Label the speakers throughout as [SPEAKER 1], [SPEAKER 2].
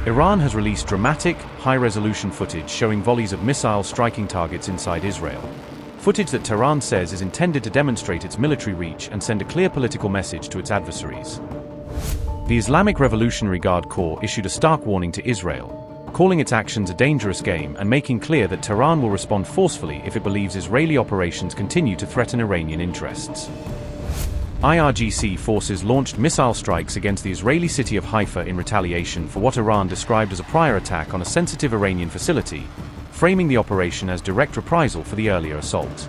[SPEAKER 1] Iran has released dramatic, high-resolution footage showing volleys of missiles striking targets inside Israel. Footage that Tehran says is intended to demonstrate its military reach and send a clear political message to its adversaries. The Islamic Revolutionary Guard Corps issued a stark warning to Israel, calling its actions a dangerous game and making clear that Tehran will respond forcefully if it believes Israeli operations continue to threaten Iranian interests. IRGC forces launched missile strikes against the Israeli city of Haifa in retaliation for what Iran described as a prior attack on a sensitive Iranian facility, framing the operation as direct reprisal for the earlier assault.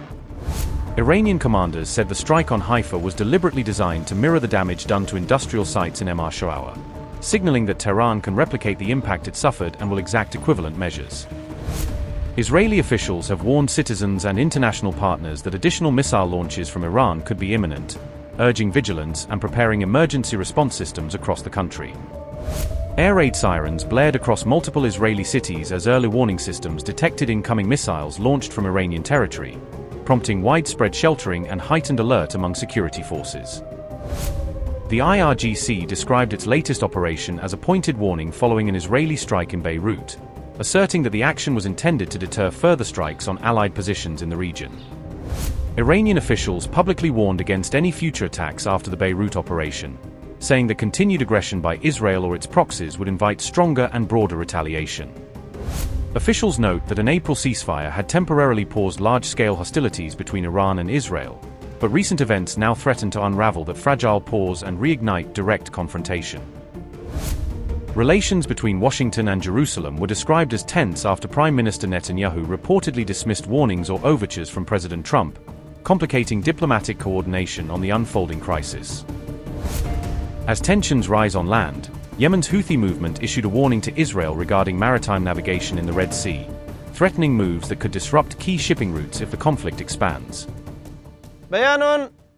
[SPEAKER 1] Iranian commanders said the strike on Haifa was deliberately designed to mirror the damage done to industrial sites in Emar Shoawa, signaling that Tehran can replicate the impact it suffered and will exact equivalent measures. Israeli officials have warned citizens and international partners that additional missile launches from Iran could be imminent, urging vigilance and preparing emergency response systems across the country. Air raid sirens blared across multiple Israeli cities as early warning systems detected incoming missiles launched from Iranian territory, prompting widespread sheltering and heightened alert among security forces. The IRGC described its latest operation as a pointed warning following an Israeli strike in Beirut, asserting that the action was intended to deter further strikes on Allied positions in the region. Iranian officials publicly warned against any future attacks after the Beirut operation, saying that continued aggression by Israel or its proxies would invite stronger and broader retaliation. Officials note that an April ceasefire had temporarily paused large-scale hostilities between Iran and Israel, but recent events now threaten to unravel that fragile pause and reignite direct confrontation. Relations between Washington and Jerusalem were described as tense after Prime Minister Netanyahu reportedly dismissed warnings or overtures from President Trump, complicating diplomatic coordination on the unfolding crisis. As tensions rise on land, Yemen's Houthi movement issued a warning to Israel regarding maritime navigation in the Red Sea, threatening moves that could disrupt key shipping routes if the conflict expands.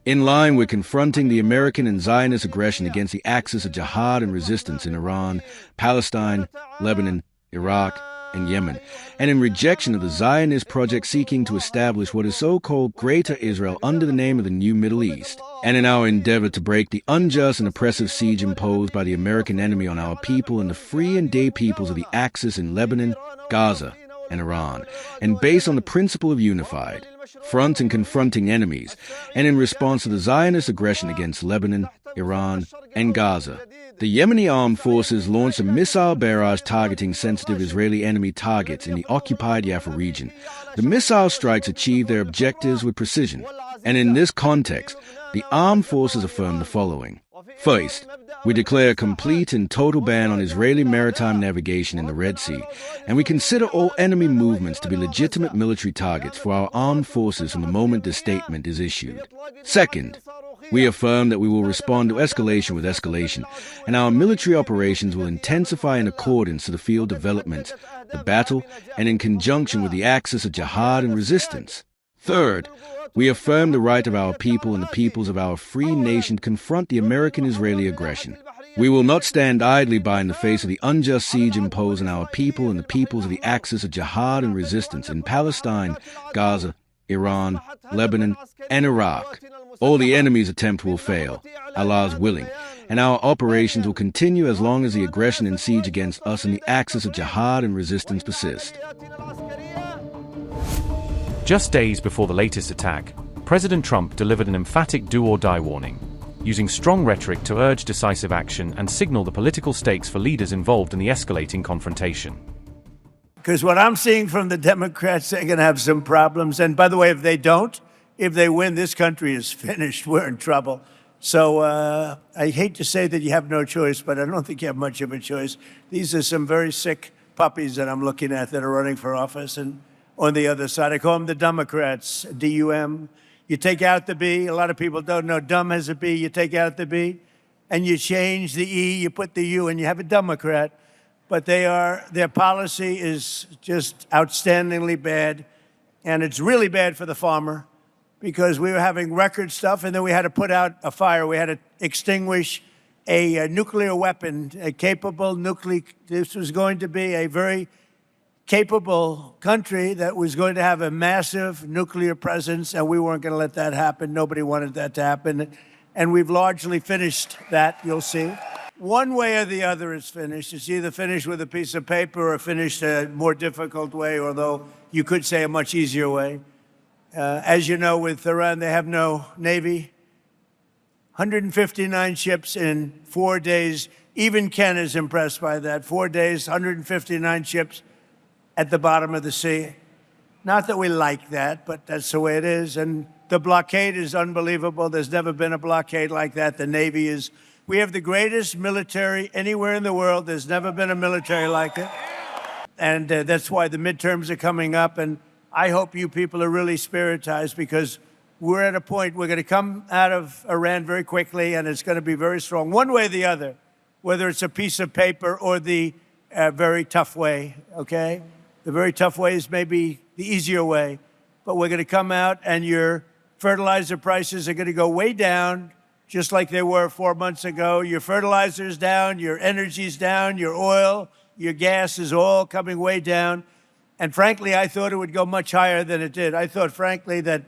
[SPEAKER 2] In line with confronting the American and Zionist aggression against the axis of jihad and resistance in Iran, Palestine, Lebanon, Iraq, and Yemen, and in rejection of the Zionist project seeking to establish what is so-called Greater Israel under the name of the New Middle East, and in our endeavor to break the unjust and oppressive siege imposed by the American enemy on our people and the free and day peoples of the Axis in Lebanon, Gaza, and Iran, and based on the principle of unified front and confronting enemies, and in response to the Zionist aggression against Lebanon, Iran, and Gaza, the Yemeni armed forces launched a missile barrage targeting sensitive Israeli enemy targets in the occupied Jaffa region. The missile strikes achieved their objectives with precision, and in this context, the armed forces affirmed the following. First, we declare a complete and total ban on Israeli maritime navigation in the Red Sea, and we consider all enemy movements to be legitimate military targets for our armed forces from the moment this statement is issued. Second, we affirm that we will respond to escalation with escalation, and our military operations will intensify in accordance to the field developments, the battle, and in conjunction with the axis of jihad and resistance. Third, we affirm the right of our people and the peoples of our free nation to confront the American-Israeli aggression. We will not stand idly by in the face of the unjust siege imposed on our people and the peoples of the axis of jihad and resistance in Palestine, Gaza, Iran, Lebanon, and Iraq. All the enemy's attempt will fail, Allah's willing, and our operations will continue as long as the aggression and siege against us and the axis of jihad and resistance persist.
[SPEAKER 1] Just days before the latest attack, President Trump delivered an emphatic do-or-die warning, using strong rhetoric to urge decisive action and signal the political stakes for leaders involved in the escalating confrontation.
[SPEAKER 3] Because what I'm seeing from the Democrats, they're going to have some problems. And by the way, if they don't, if they win, this country is finished. We're in trouble. So I hate to say that you have no choice, but I don't think you have much of a choice. These are some very sick puppies that I'm looking at that are running for office. And on the other side, I call them the Democrats, D-U-M. You take out the B. A lot of people don't know dumb has a B. You take out the B, and you change the E, you put the U, and you have a Democrat. But their policy is just outstandingly bad, and it's really bad for the farmer because we were having record stuff, and then we had to put out a fire. We had to extinguish a nuclear weapon, a capable nuclear. This was going to be a very capable country that was going to have a massive nuclear presence, and we weren't going to let that happen. Nobody wanted that to happen. And we've largely finished that, you'll see. One way or the other it's finished. It's either finished with a piece of paper or finished a more difficult way, although you could say a much easier way. As you know, with Iran, they have no navy. 159 ships in 4 days. Even Ken is impressed by that. 4 days, 159 ships at the bottom of the sea. Not that we like that, but that's the way it is. And the blockade is unbelievable. There's never been a blockade like that. The Navy is... We have the greatest military anywhere in the world. There's never been a military like it. And that's why the midterms are coming up. And I hope you people are really spiritized, because we're at a point, we're going to come out of Iran very quickly, and it's going to be very strong, one way or the other, whether it's a piece of paper or the very tough way, okay? The very tough way is maybe the easier way, but we're going to come out, and your fertilizer prices are going to go way down, just like they were 4 months ago. Your fertilizer's down, your energy's down, your oil, your gas is all coming way down. And frankly, I thought it would go much higher than it did. I thought, frankly, that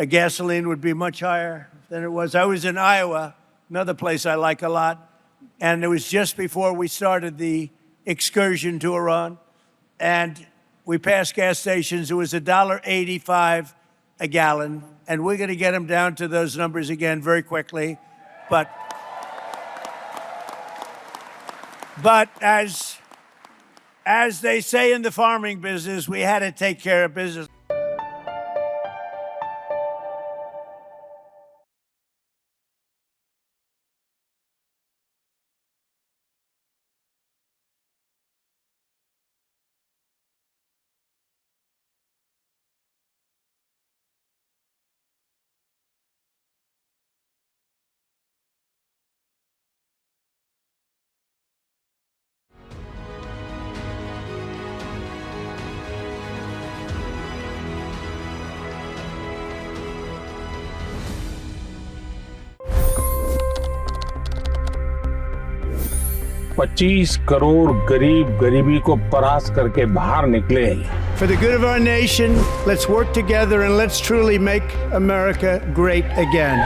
[SPEAKER 3] gasoline would be much higher than it was. I was in Iowa, another place I like a lot, and it was just before we started the excursion to Iran, and we passed gas stations. It was $1.85 a gallon, and we're going to get them down to those numbers again very quickly. But as they say in the farming business, we had to take care of business.
[SPEAKER 4] $25 crore गरीब गरीबी को परास्त करके बाहर निकले।
[SPEAKER 3] For the good of our nation, let's work together and let's truly make America great again.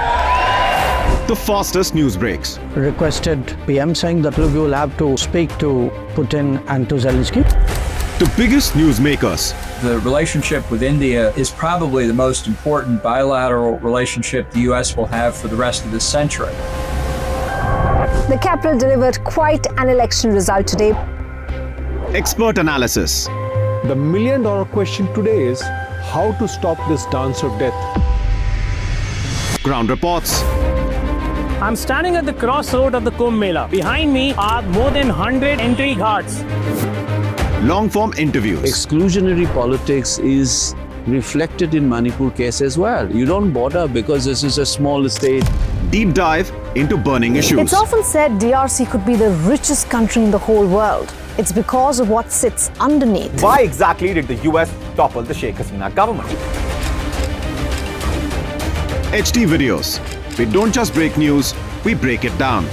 [SPEAKER 5] The fastest news breaks.
[SPEAKER 6] Requested PM saying that look, you will have to speak to Putin and to Zelensky.
[SPEAKER 5] The biggest news makers.
[SPEAKER 7] The relationship with India is probably the most important bilateral relationship the U.S. will have for the rest of this century.
[SPEAKER 8] The capital delivered quite an election result today.
[SPEAKER 5] Expert analysis.
[SPEAKER 9] The million-dollar question today is how to stop this dance of death.
[SPEAKER 5] Ground reports.
[SPEAKER 10] I'm standing at the crossroad of the Kumbh Mela. Behind me are more than 100 entry guards.
[SPEAKER 5] Long-form interviews.
[SPEAKER 11] Exclusionary politics is reflected in Manipur case as well. You don't bother because this is a small state.
[SPEAKER 5] Deep dive into burning issues.
[SPEAKER 8] It's often said DRC could be the richest country in the whole world. It's because of what sits underneath.
[SPEAKER 12] Why exactly did the US topple the Sheikh Hasina government?
[SPEAKER 5] HT videos. We don't just break news, we break it down.